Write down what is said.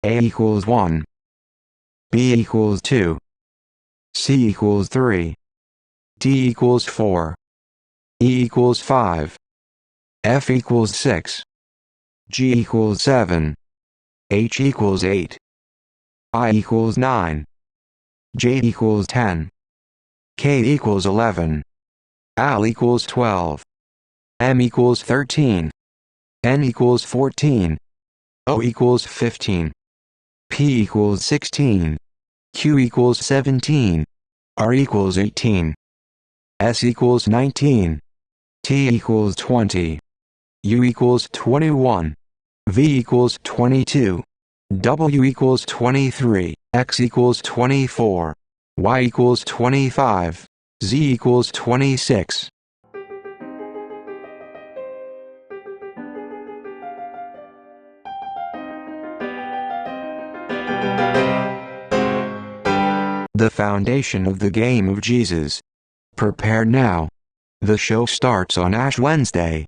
A equals 1. B equals 2. C equals 3. D equals 4. E equals 5. F equals 6. G equals 7. H equals 8. I equals 9. J equals 10. K equals 11. L equals 12. M equals 13. N equals 14. O equals 15. P equals 16. Q equals 17. R equals 18. S equals 19. T equals 20. U equals 21. V equals 22. W equals 23. X equals 24. Y equals 25. Z equals 26. The foundation of the game of Jesus. Prepare now. The show starts on Ash Wednesday.